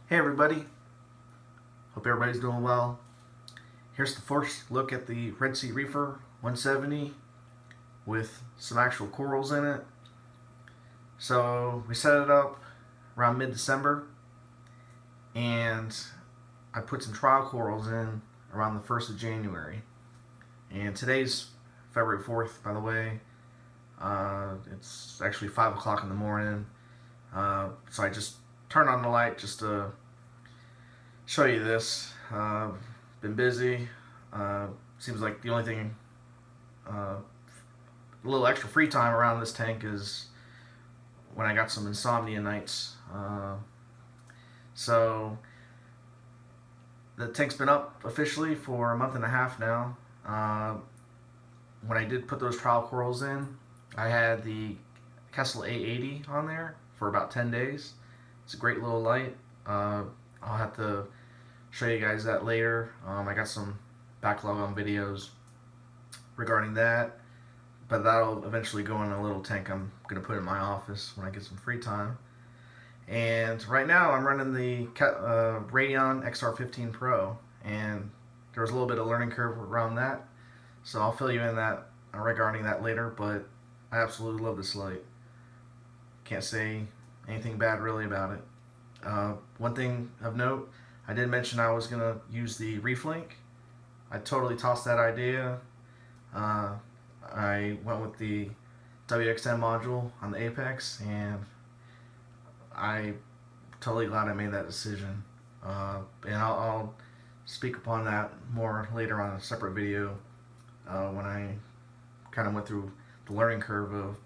Hey everybody, hope everybody's doing well. Here's the first look at the Red Sea Reefer 170 with some actual corals in it. So we set it up around mid-December and I put some trial corals in around the 1st of January. And today's February 4th, by the way. It's actually 5 o'clock in the morning. So I just turned on the light just to show you this. Been busy. Seems like the only thing, a little extra free time around this tank is when I got some insomnia nights. So the tank's been up officially for a month and a half now. When I did put those trial corals in, I had the Kessel A80 on there for about 10 days. It's a great little light. I'll have to show you guys that later. I got some backlog on videos regarding that, but that'll eventually go in a little tank I'm going to put in my office when I get some free time. And right now I'm running the Radion XR15 Pro, and there was a little bit of learning curve around that, so I'll fill you in that regarding that later. But I absolutely love this light. Can't say anything bad really about it. One thing of note, I did mention I was going to use the Reef Link. I totally tossed that idea. I went with the WXM module on the Apex, and I'm totally glad I made that decision. And I'll speak upon that more later on a separate video when I kind of went through the learning curve of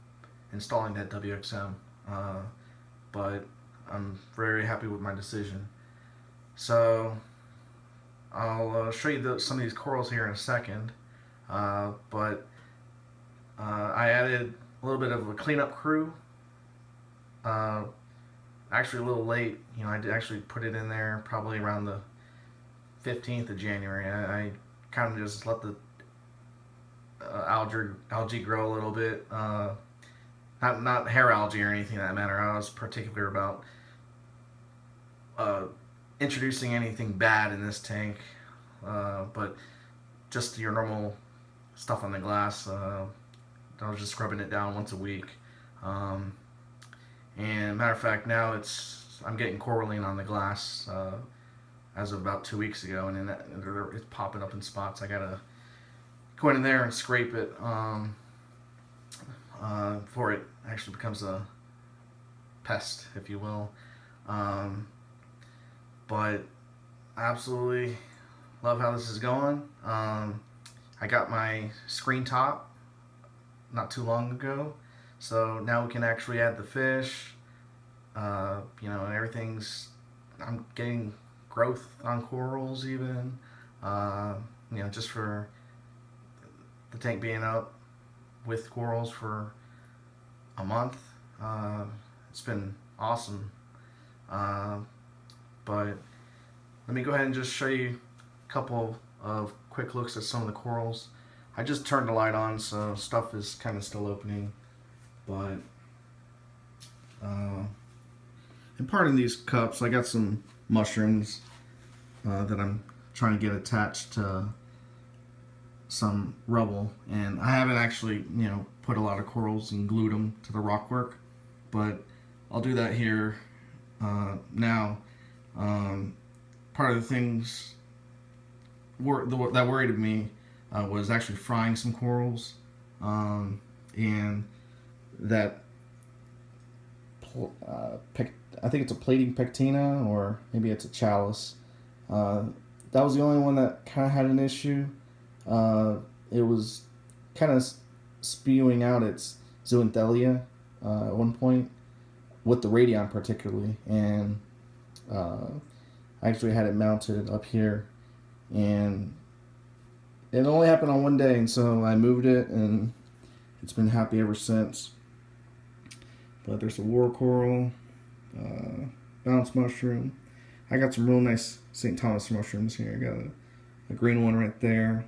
installing that WXM. But I'm very happy with my decision. So I'll show you some of these corals here in a second, but I added a little bit of a cleanup crew. Actually a little late, I did actually put it in there probably around the 15th of January. I kind of just let the algae grow a little bit. Not hair algae or anything that matter. I was particular about introducing anything bad in this tank, but just your normal stuff on the glass. I was just scrubbing it down once a week. And matter of fact, now I'm getting coralline on the glass as of about 2 weeks ago, and then it's popping up in spots. I gotta go in there and scrape it before it actually becomes a pest, if you will. But I absolutely love how this is going. I got my screen top not too long ago, so now we can actually add the fish. And everything's, I'm getting growth on corals even, just for the tank being up with corals for a month. It's been awesome. But let me go ahead and just show you a couple of quick looks at some of the corals. I just turned the light on, so stuff is kind of still opening, but and pardon these cups, I got some mushrooms that I'm trying to get attached to some rubble, and I haven't actually put a lot of corals and glued them to the rockwork, but I'll do that here now. Part of the things that worried me was actually frying some corals, and that I think it's a plating pectina, or maybe it's a chalice. That was the only one that kind of had an issue. It was kind of spewing out its zoothelia at one point, with the Radion particularly, and I actually had it mounted up here, and it only happened on one day, and so I moved it, and it's been happy ever since. But there's a war coral, bounce mushroom. I got some real nice St. Thomas mushrooms here. I got a green one right there.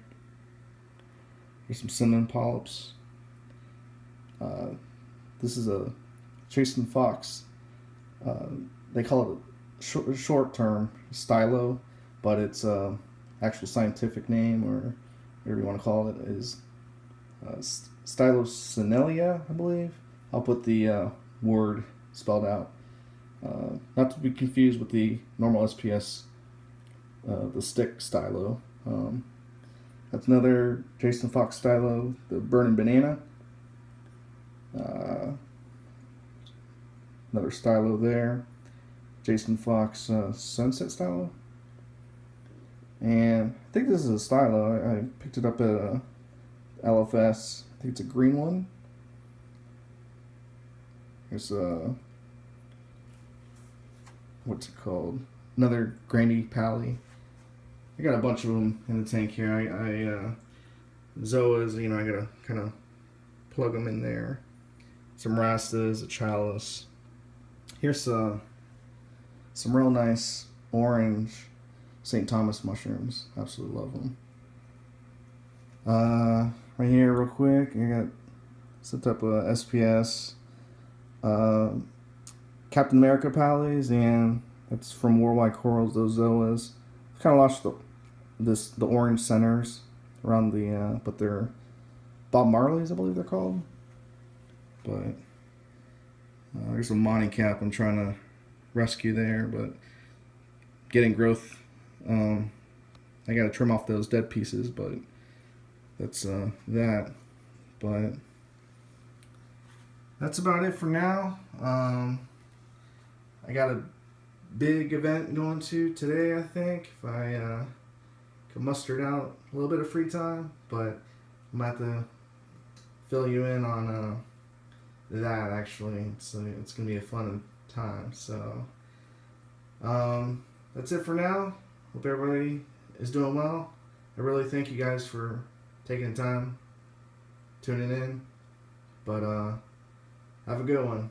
There's some cinnamon polyps. This is a chasing fox. They call it short term Stylo, but its actual scientific name, or whatever you want to call it, is Stylo Stylocoeniella, I believe. I'll put the word spelled out. Not to be confused with the normal SPS, the stick stylo. That's another Jason Fox stylo, the Burning Banana. Another stylo there, Jason Fox Sunset stylo. And I think this is a stylo. I picked it up at LFS. I think it's a green one. There's what's it called? Another Granny Pally. I got a bunch of them in the tank here. Zoas, I gotta kind of plug them in there. Some Rastas, a Chalice. Here's some real nice orange St. Thomas mushrooms. Absolutely love them. Right here, real quick, I got set up a SPS, Captain America Pallies, and that's from Worldwide Corals. Those Zoas. I've kind of lost the orange centers around the, but they're Bob Marley's, I believe they're called. But there's a Monty Cap I'm trying to rescue there, but getting growth. I got to trim off those dead pieces, but that's that. But that's about it for now. I got a big event going to today, I think, if I can muster it out a little bit of free time, but I'm going to have to fill you in on that, actually. It's going to be a fun time. So that's it for now. Hope everybody is doing well. I really thank you guys for taking the time, tuning in. But have a good one.